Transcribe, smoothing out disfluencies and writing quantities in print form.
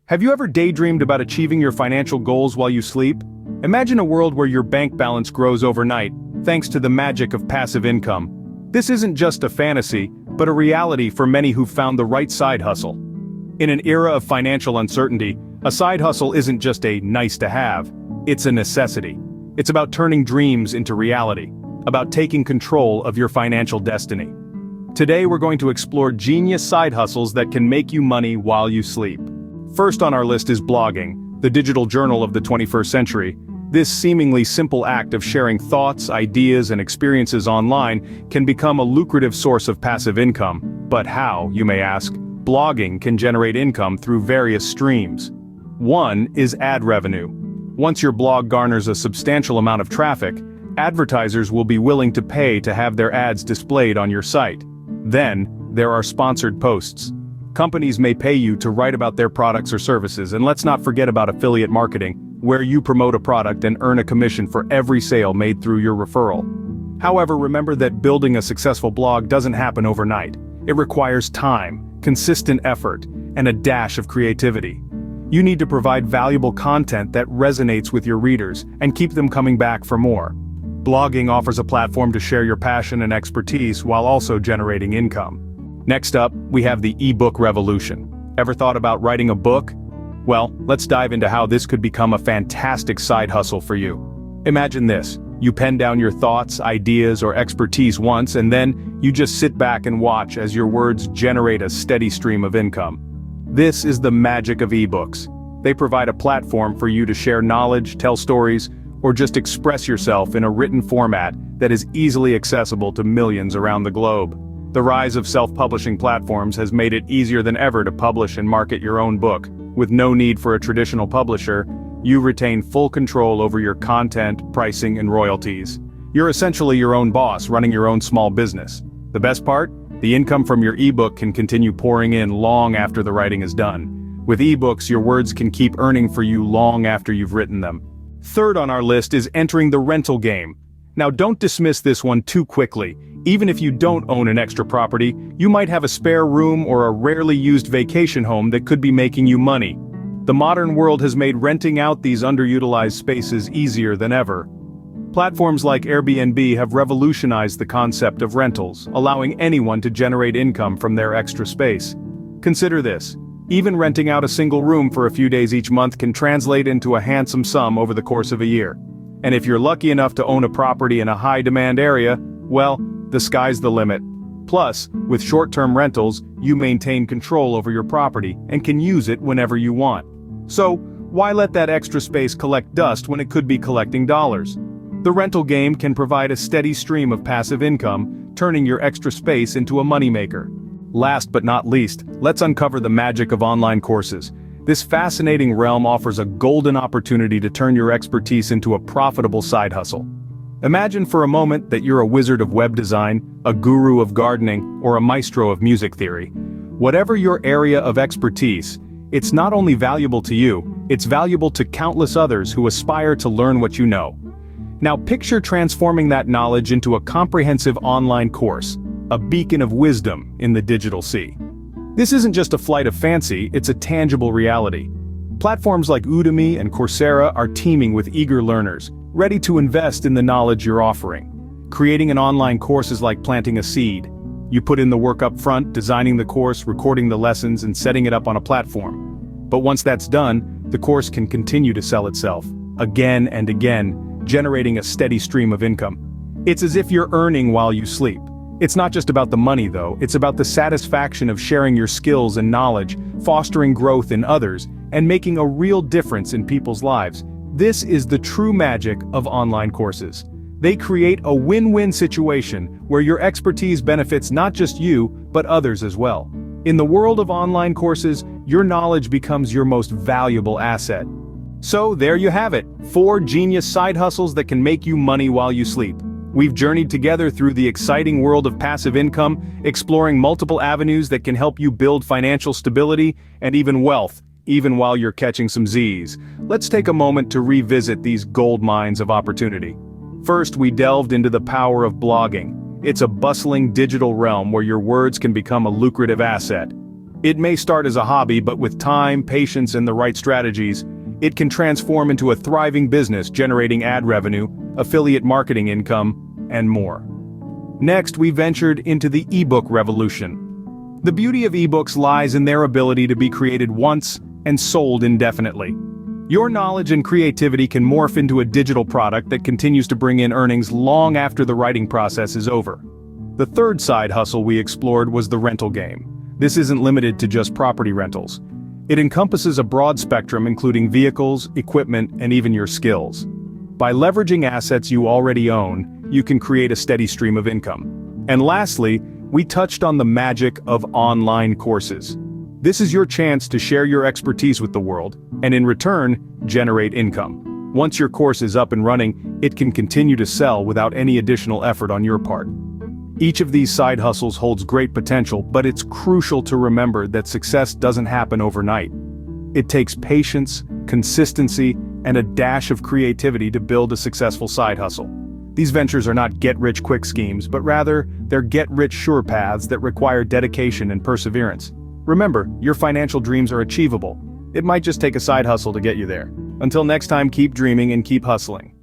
Have you ever daydreamed about achieving your financial goals while you sleep? Imagine a world where your bank balance grows overnight, thanks to the magic of passive income. This isn't just a fantasy, but a reality for many who've found the right side hustle. In an era of financial uncertainty, a side hustle isn't just a nice-to-have, it's a necessity. It's about turning dreams into reality, about taking control of your financial destiny. Today we're going to explore genius side hustles that can make you money while you sleep. First on our list is blogging, the digital journal of the 21st century. This seemingly simple act of sharing thoughts, ideas, and experiences online can become a lucrative source of passive income. But how, you may ask? Blogging can generate income through various streams. One is ad revenue. Once your blog garners a substantial amount of traffic, advertisers will be willing to pay to have their ads displayed on your site. Then, there are sponsored posts. Companies may pay you to write about their products or services, and let's not forget about affiliate marketing, where you promote a product and earn a commission for every sale made through your referral. However, remember that building a successful blog doesn't happen overnight. It requires time, consistent effort, and a dash of creativity. You need to provide valuable content that resonates with your readers and keep them coming back for more. Blogging offers a platform to share your passion and expertise while also generating income. Next up, we have the ebook revolution. Ever thought about writing a book? Well, let's dive into how this could become a fantastic side hustle for you. Imagine this. You pen down your thoughts, ideas, or expertise once, and then you just sit back and watch as your words generate a steady stream of income. This is the magic of ebooks. They provide a platform for you to share knowledge, tell stories, or just express yourself in a written format that is easily accessible to millions around the globe. The rise of self-publishing platforms has made it easier than ever to publish and market your own book. With no need for a traditional publisher, you retain full control over your content, pricing, and royalties. You're essentially your own boss, running your own small business. The best part? The income from your ebook can continue pouring in long after the writing is done. With ebooks, your words can keep earning for you long after you've written them. Third on our list is entering the rental game. Now don't dismiss this one too quickly. Even if you don't own an extra property, you might have a spare room or a rarely used vacation home that could be making you money. The modern world has made renting out these underutilized spaces easier than ever. Platforms like Airbnb have revolutionized the concept of rentals, allowing anyone to generate income from their extra space. Consider this. Even renting out a single room for a few days each month can translate into a handsome sum over the course of a year. And if you're lucky enough to own a property in a high-demand area, well, the sky's the limit. Plus, with short-term rentals, you maintain control over your property and can use it whenever you want. So, why let that extra space collect dust when it could be collecting dollars? The rental game can provide a steady stream of passive income, turning your extra space into a moneymaker. Last but not least, let's uncover the magic of online courses. This fascinating realm offers a golden opportunity to turn your expertise into a profitable side hustle. Imagine for a moment that you're a wizard of web design, a guru of gardening, or a maestro of music theory. Whatever your area of expertise, it's not only valuable to you, it's valuable to countless others who aspire to learn what you know. Now picture transforming that knowledge into a comprehensive online course, a beacon of wisdom in the digital sea. This isn't just a flight of fancy, it's a tangible reality. Platforms like Udemy and Coursera are teeming with eager learners, ready to invest in the knowledge you're offering. Creating an online course is like planting a seed. You put in the work up front, designing the course, recording the lessons, and setting it up on a platform. But once that's done, the course can continue to sell itself, again and again, generating a steady stream of income. It's as if you're earning while you sleep. It's not just about the money though, it's about the satisfaction of sharing your skills and knowledge, fostering growth in others, and making a real difference in people's lives. This is the true magic of online courses. They create a win-win situation where your expertise benefits not just you, but others as well. In the world of online courses, your knowledge becomes your most valuable asset. So there you have it, 4 genius side hustles that can make you money while you sleep. We've journeyed together through the exciting world of passive income, exploring multiple avenues that can help you build financial stability and even wealth, even while you're catching some Z's. Let's take a moment to revisit these gold mines of opportunity. First, we delved into the power of blogging. It's a bustling digital realm where your words can become a lucrative asset. It may start as a hobby, but with time, patience, and the right strategies, it can transform into a thriving business generating ad revenue, affiliate marketing income, and more. Next, we ventured into the ebook revolution. The beauty of ebooks lies in their ability to be created once and sold indefinitely. Your knowledge and creativity can morph into a digital product that continues to bring in earnings long after the writing process is over. The third side hustle we explored was the rental game. This isn't limited to just property rentals. It encompasses a broad spectrum including vehicles, equipment, and even your skills. By leveraging assets you already own, you can create a steady stream of income. And lastly, we touched on the magic of online courses. This is your chance to share your expertise with the world, and in return, generate income. Once your course is up and running, it can continue to sell without any additional effort on your part. Each of these side hustles holds great potential, but it's crucial to remember that success doesn't happen overnight. It takes patience, consistency, and a dash of creativity to build a successful side hustle. These ventures are not get-rich-quick schemes, but rather, they're get-rich-sure paths that require dedication and perseverance. Remember, your financial dreams are achievable. It might just take a side hustle to get you there. Until next time, keep dreaming and keep hustling.